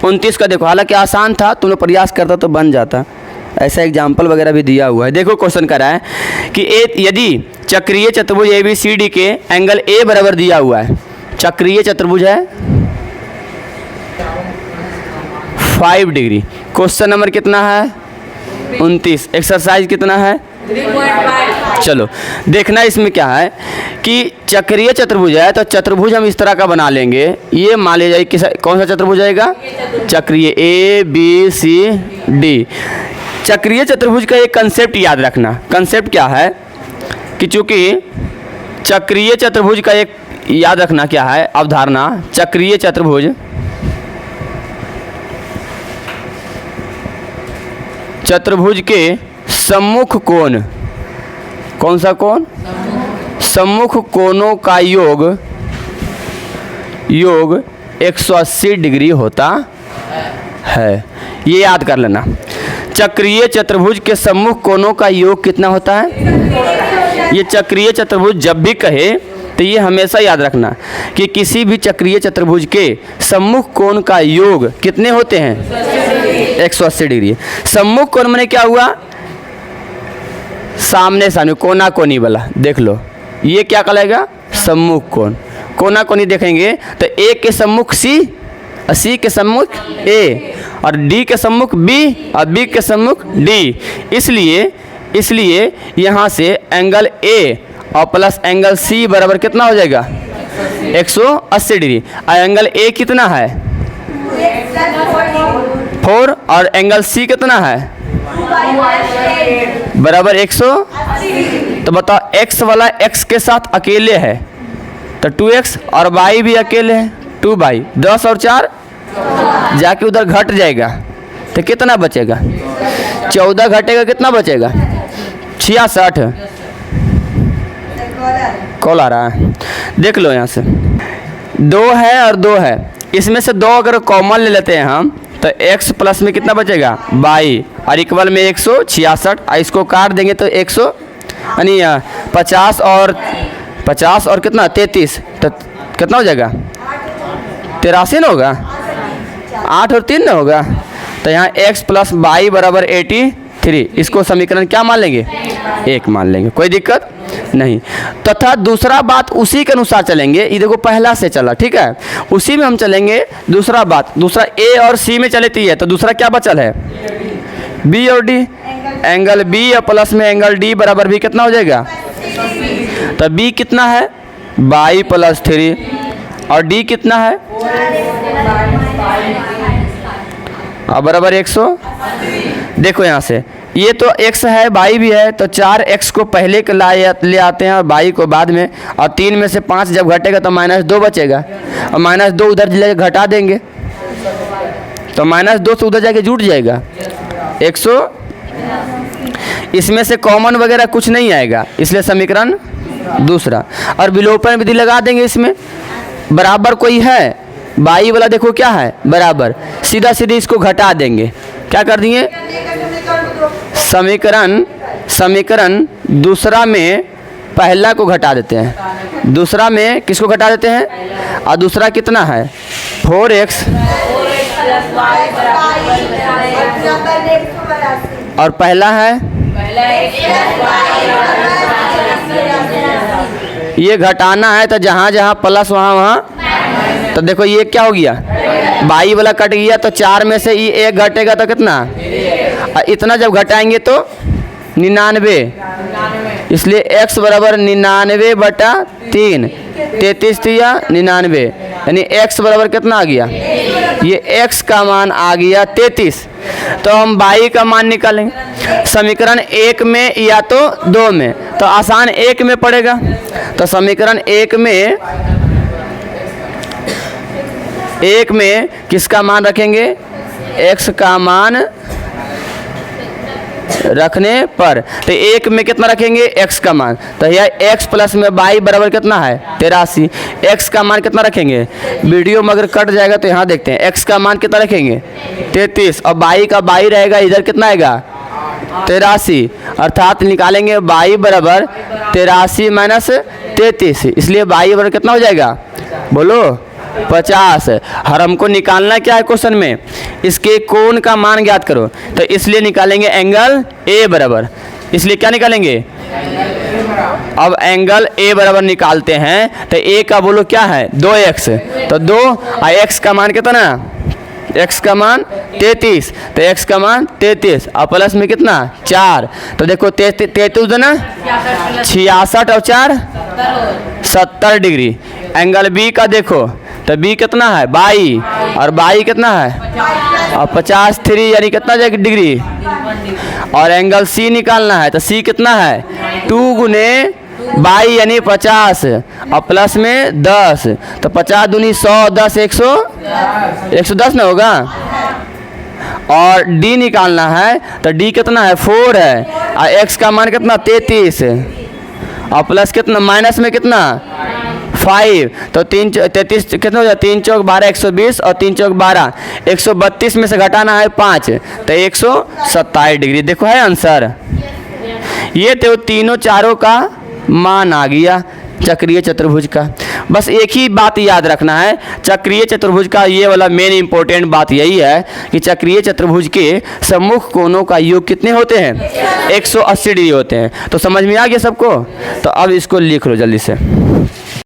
29 का देखो, हालांकि आसान था, तुम लोग प्रयास करता तो बन जाता। ऐसा एग्जाम्पल वगैरह भी दिया हुआ है। देखो क्वेश्चन करा है कि यदि चक्रीय चतुर्भुज ABCD के एंगल A बराबर दिया हुआ है, चक्रीय चतुर्भुज है 5 डिग्री। क्वेश्चन नंबर कितना है 29, एक्सरसाइज कितना है 3.5। चलो देखना इसमें क्या है कि चक्रीय चतुर्भुज है तो चतुर्भुज हम इस तरह का बना लेंगे। ये मान लिया जाए किस कौन सा चतुर्भुज आएगा, चक्रीय ABCD। चक्रीय चतुर्भुज का एक कंसेप्ट याद रखना। कंसेप्ट क्या है कि चूंकि चक्रीय चतुर्भुज का एक याद रखना क्या है अवधारणा, चक्रीय चतुर्भुज चतुर्भुज के सम्मुख कोण, कौन सा कोण, सम्मुख कोणों का योग 180 डिग्री होता है। ये याद कर लेना। चक्रीय चतुर्भुज के सम्मुख कोणों का योग कितना होता है। ये चक्रीय चतुर्भुज जब भी कहे तो ये हमेशा याद रखना कि किसी भी चक्रीय चतुर्भुज के सम्मुख कोण का योग कितने होते हैं 180 डिग्री। सम्मुख कोण माने क्या हुआ, सामने सामने कोना कोनी वाला। देख लो ये क्या कहलाएगा सम्मुख कोण। कोना कोनी देखेंगे तो A के सम्मुख C और C के सम्मुख A और D के सम्मुख B और B के सम्मुख D। इसलिए यहाँ से एंगल A और प्लस एंगल C बराबर कितना हो जाएगा 180 डिग्री। और एंगल A कितना है 4 और एंगल C कितना है बराबर 100। तो बताओ x वाला x के साथ अकेले है तो 2x और y भी अकेले है 2y। 10 और 4 जाके उधर घट जाएगा तो कितना बचेगा 14 घटेगा, कितना बचेगा 66। कॉल आ रहा है, देख लो यहाँ से 2 है और 2 है, इसमें से 2 अगर कॉमन ले लेते हैं हम तो x प्लस में कितना बचेगा y और इक्वल में 166। और इसको काट देंगे तो 100 यानी 50 और कितना 33, तो कितना हो जाएगा 83 ना होगा, 8 और 3 ना होगा। तो यहाँ x प्लस y बराबर 83। इसको समीकरण क्या मान लेंगे 1 मान लेंगे, कोई दिक्कत नहीं। तथा दूसरा बात उसी के अनुसार चलेंगे। ये देखो पहला से चला, ठीक है, उसी में हम चलेंगे। दूसरा बात, दूसरा A और C में चलती है तो दूसरा क्या बचल है B और D। एंगल B और प्लस में एंगल D बराबर भी कितना हो जाएगा, तो B कितना है y प्लस 3 और D कितना है और बराबर 100। देखो यहाँ से ये तो x है y भी है तो 4x को पहले के ले आते हैं और y को बाद में, और 3 में से 5 जब घटेगा तो -2 बचेगा और -2 उधर ले घटा देंगे तो -2 से उधर जाके जुट जाएगा 100। इसमें से कॉमन वगैरह कुछ नहीं आएगा, इसलिए समीकरण दूसरा। और विलोपन विधि लगा देंगे। इसमें बराबर कोई है y वाला, देखो क्या है बराबर, सीधा सीधे इसको घटा देंगे। क्या कर दिए समीकरण दूसरा में पहला को घटा देते हैं, दूसरा में किसको घटा देते हैं, और दूसरा कितना है 4x और पहला है ये घटाना है तो जहाँ जहाँ प्लस वहाँ। तो देखो ये क्या हो गया y वाला कट गया तो 4 में से ये 1 घटेगा तो कितना, इतना जब घटाएंगे तो 99, इसलिए x बराबर 99/3, 33 या 99, यानी x बराबर कितना आ गया, ये x का मान आ गया 33। तो हम y का मान निकालेंगे समीकरण 1 में या तो 2 में, तो आसान 1 में पड़ेगा। तो समीकरण 1 में किसका मान रखेंगे, x का मान रखने पर, तो 1 में कितना रखेंगे x का मान, तो यह x प्लस में y बराबर कितना है 83। x का मान कितना रखेंगे, वीडियो में अगर कट जाएगा तो यहाँ देखते हैं, x का मान कितना रखेंगे 33 और y का y रहेगा इधर कितना आएगा 83, अर्थात निकालेंगे y बराबर 83 - 33, इसलिए y बराबर कितना हो जाएगा बोलो 50। और हमको निकालना क्या है क्वेश्चन में, इसके कोण का मान ज्ञात करो। तो इसलिए निकालेंगे एंगल ए बराबर, इसलिए क्या निकालेंगे, अब एंगल ए बराबर निकालते हैं। तो ए का बोलो क्या है 2x, तो 2 और x का मान कितना, x का मान 33, तो x का मान 33 और प्लस में कितना 4। तो देखो 33 देना 66 और 4 70 डिग्री। एंगल बी का देखो, तो बी कितना है 22 और 22 कितना है और 50 3 यानी कितना डिग्री। और एंगल सी निकालना है, तो सी कितना है 2 गुने 22 यानी 50 और प्लस में 10, तो 50 दूनी 100, 10 110 ना होगा। और डी निकालना है, तो डी कितना है 4 है और एक्स का मान कितना 33 और प्लस कितना माइनस में कितना 5, तो 33 कितना हो जाए 3 चौक 12 120 और 3 चौक 12 132 में से घटाना है 5, तो 127 डिग्री। देखो है आंसर। ये तो तीनों चारों का मान आ गया चक्रीय चतुर्भुज का। बस एक ही बात याद रखना है, चक्रीय चतुर्भुज का ये वाला मेन इंपॉर्टेंट बात यही है कि चक्रीय चतुर्भुज के सम्मुख कोणों का योग कितने होते हैं 180 डिग्री होते हैं। तो समझ में आ गया सबको। तो अब इसको लिख लो जल्दी से।